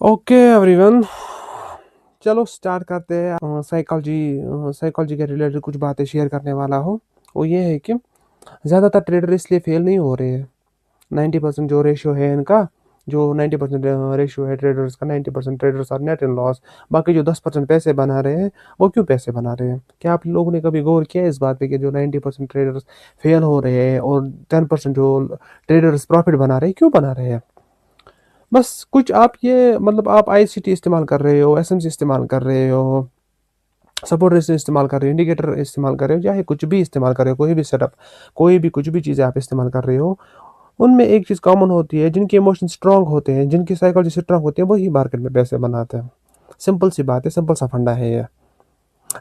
Okay everyone, चलो start करते हैं। साइकोलॉजी के रिलेटेड कुछ बातें शेयर करने वाला हूँ। वो ये है कि ज़्यादातर ट्रेडर इसलिए फेल नहीं हो रहे हैं। 90% जो रेशियो है इनका, जो 90% रेशियो है ट्रेडर्स का, 90% traders are net in loss. बाकी जो 10% पैसे बना रहे हैं, वो क्यों पैसे बना रहे हैं? क्या आप लोगों ने कभी गौर किया है इस बात पे कि जो 90% ट्रेडर्स फेल हो रहे हैं और 10% जो ट्रेडर्स प्रॉफिट बना रहे हैं, क्यों बना रहे हैं? बस कुछ आप ये मतलब आप आईसीटी इस्तेमाल कर रहे हो, एसएमसी इस्तेमाल कर रहे हो, सपोर्ट रेजिस्टेंस इस्तेमाल कर रहे हो, इंडिकेटर इस्तेमाल कर रहे हो, चाहे कुछ भी इस्तेमाल कर रहे हो, कोई भी सेटअप, कोई भी कुछ भी चीज़ें आप इस्तेमाल कर रहे हो, उनमें एक चीज़ कॉमन होती है। जिनके इमोशन स्ट्रांग होते हैं, जिनकी साइकोलॉजी स्ट्रांग होती है, वही मार्केट में पैसे बनाते हैं। सिंपल सी बात है, सिंपल सा फंडा है ये।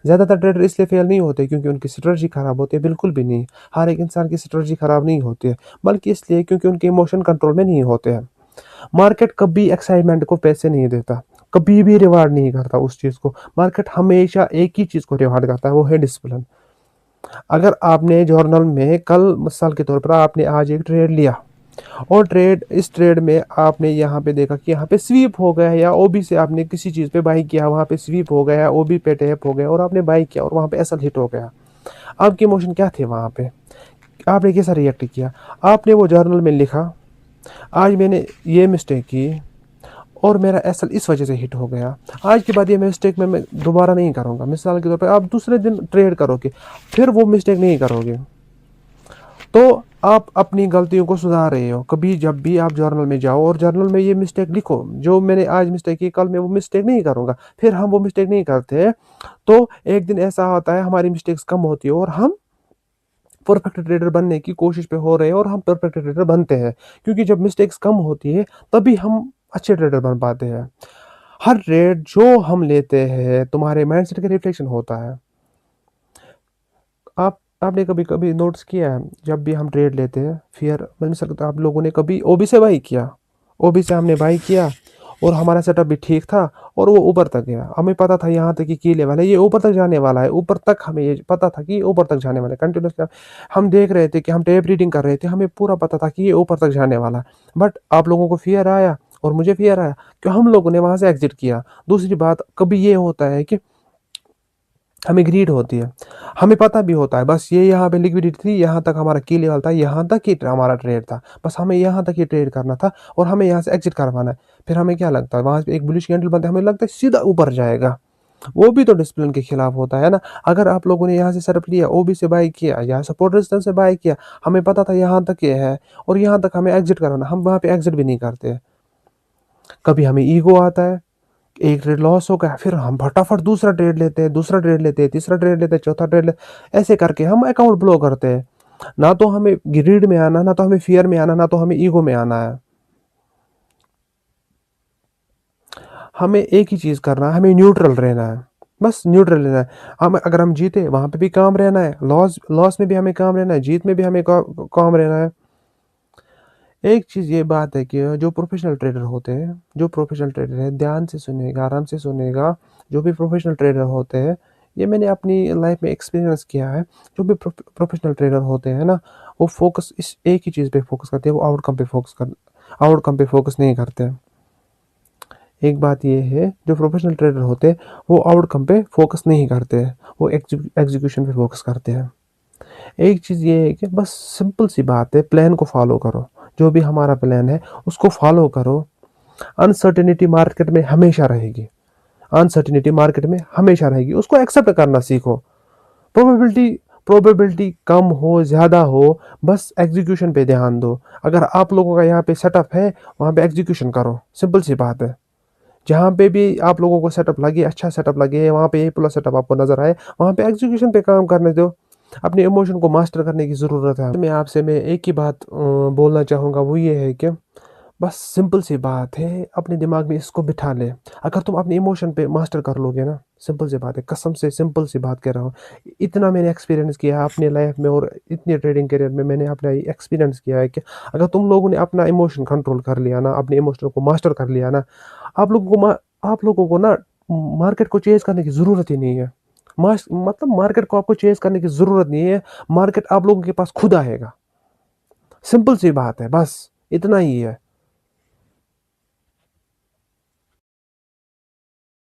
ज़्यादातर ट्रेडर इसलिए फेल नहीं होते क्योंकि उनकी स्ट्रेटजी खराब होती है, बिल्कुल भी नहीं। हर एक इंसान की स्ट्रेटजी खराब नहीं होती है, बल्कि इसलिए क्योंकि उनके इमोशन कंट्रोल में नहीं होते हैं। मार्केट कभी एक्साइटमेंट को पैसे नहीं देता, कभी भी रिवार्ड नहीं करता उस चीज़ को। मार्केट हमेशा एक ही चीज़ को रिवार्ड करता है, वो है डिसिप्लिन। अगर आपने जर्नल में कल मिसाल के तौर पर आपने आज एक ट्रेड लिया और इस ट्रेड में आपने यहाँ पे देखा कि यहाँ पे स्वीप हो गया है, या ओबी से आपने किसी चीज़ पे बाई किया, वहाँ पे स्वीप हो गया, ओबी पे टैप हो गया और आपने बाई किया और वहाँ पे एसएल हिट हो गया। आपके इमोशन क्या थे वहाँ पे? आपने कैसा रिएक्ट किया? आपने वो जर्नल में लिखा, आज मैंने ये मिस्टेक की और मेरा एसएल इस वजह से हिट हो गया। आज के बाद ये मिस्टेक मैं दोबारा नहीं करूँगा। मिसाल के तौर पर आप दूसरे दिन ट्रेड करोगे, फिर वो मिस्टेक नहीं करोगे, तो आप अपनी गलतियों को सुधार रहे हो। कभी जब भी आप जर्नल में जाओ और जर्नल में ये मिस्टेक लिखो, जो मैंने आज मिस्टेक की, कल मैं वो मिस्टेक नहीं करूँगा। फिर हम वो मिस्टेक नहीं करते, तो एक दिन ऐसा होता है हमारी मिस्टेक्स कम होती है और हम परफेक्ट ट्रेडर बनने की कोशिश पे हो रहे हैं और हम परफेक्ट ट्रेडर बनते हैं। क्योंकि जब मिस्टेक्स कम होती है, तभी हम अच्छे ट्रेडर बन पाते हैं। हर ट्रेड जो हम लेते हैं, तुम्हारे माइंडसेट का रिफ्लेक्शन होता है। आपने कभी कभी नोटिस किया है, जब भी हम ट्रेड लेते हैं, फिर मिल सकता है आप लोगों ने कभी ओबी से बाई किया, ओबी से हमने बाई किया और हमारा सेटअप भी ठीक था और वो ऊपर तक गया। हमें पता था यहाँ तक कि की लेवल है, ये ऊपर तक जाने वाला है, ऊपर तक हमें ये पता था कि ये ऊपर तक जाने वाला है। कंटिन्यूसली हम देख रहे थे कि हम टेप रीडिंग कर रहे थे, हमें पूरा पता था कि ये ऊपर तक जाने वाला है। बट आप लोगों को फियर आया और मुझे फियर आया कि हम लोगों ने वहाँ से एग्जिट किया। दूसरी बात, कभी ये होता है कि हमें ग्रीड होती है, हमें पता भी होता है बस ये यहाँ पे लिक्विडिटी थी, यहाँ तक हमारा की लेवल था, यहाँ तक ही हमारा ट्रेड था, बस हमें यहाँ तक ही ट्रेड करना था और हमें यहाँ से एग्जिट करवाना है। फिर हमें क्या लगता है, वहाँ पे एक बुलिश कैंडल बनता है, हमें लगता है सीधा ऊपर जाएगा। वो भी तो डिसिप्लिन के खिलाफ होता है ना। अगर आप लोगों ने यहाँ से सेटअप लिया, ओबी से बाई किया या सपोर्ट रेजिस्टेंस से बाई किया, हमें पता था यहाँ तक ये है और यहाँ तक हमें एग्जिट करवाना, हम वहाँ पे एग्जिट भी नहीं करते। कभी हमें ईगो आता है, एक ट्रेड लॉस हो गया, फिर हम फटाफट दूसरा ट्रेड लेते हैं, दूसरा ट्रेड लेते हैं, तीसरा ट्रेड लेते हैं, चौथा ट्रेड लेते, ऐसे करके हम अकाउंट ब्लो करते हैं। ना तो हमें ग्रीड में आना, ना तो हमें फियर में आना, ना तो हमें ईगो में आना है। हमें एक ही चीज़ करना है, हमें न्यूट्रल रहना है, बस न्यूट्रल रहना है। हम अगर हम जीते वहाँ पे भी काम रहना है, लॉस लॉस में भी हमें काम रहना है, जीत में भी हमें काम रहना है। एक चीज़ ये बात है कि जो प्रोफेशनल ट्रेडर होते हैं, जो प्रोफेशनल ट्रेडर है, ध्यान से सुनेगा, आराम से सुनेगा। जो भी प्रोफेशनल ट्रेडर होते हैं, ये मैंने अपनी लाइफ में एक्सपीरियंस किया है। जो भी प्रोफेशनल ट्रेडर होते हैं ना, वो फोकस इस एक ही चीज़ पे फोकस करते हैं, वो आउटकम पे फोकस नहीं करते हैं। एक बात ये है, जो प्रोफेशनल ट्रेडर होते हैं वो आउटकम पे फोकस नहीं करते हैं, वो एग्जीक्यूशन पे फोकस करते हैं। एक चीज़ ये है कि बस सिंपल सी बात है, प्लान को फॉलो करो। जो भी हमारा प्लान है उसको फॉलो करो। अनसर्टेनिटी मार्केट में हमेशा रहेगी, अनसर्टेनिटी मार्केट में हमेशा रहेगी, उसको एक्सेप्ट करना सीखो। प्रोबेबिलिटी प्रोबेबिलिटी कम हो ज़्यादा हो, बस एग्जीक्यूशन पे ध्यान दो। अगर आप लोगों का यहाँ पे सेटअप है, वहाँ पे एग्जीक्यूशन करो, सिंपल सी बात है। जहाँ पे भी आप लोगों को सेटअप लगे, अच्छा सेटअप लगे, वहाँ पे ये पूरा सेटअप आपको नजर आए, वहाँ पे एग्जीक्यूशन पे काम करने दो। अपने इमोशन को मास्टर करने की ज़रूरत है। मैं एक ही बात बोलना चाहूँगा, वो ये है कि बस सिंपल सी बात है, अपने दिमाग में इसको बिठा ले। अगर तुम अपने इमोशन पे मास्टर कर लोगे ना, सिंपल सी बात है, कसम से सिंपल सी बात कह रहा हूँ, इतना मैंने एक्सपीरियंस किया है अपने लाइफ में और इतने ट्रेडिंग करियर में मैंने अपना एक्सपीरियंस किया है कि अगर तुम लोगों ने अपना इमोशन कंट्रोल कर लिया ना, अपने इमोशन को मास्टर कर लिया ना, आप लोगों को ना मार्केट को चेज करने की ज़रूरत ही नहीं है। मतलब मार्केट को आपको चेज करने की ज़रूरत नहीं है, मार्केट आप लोगों के पास खुद आएगा। सिंपल सी बात है, बस इतना ही है।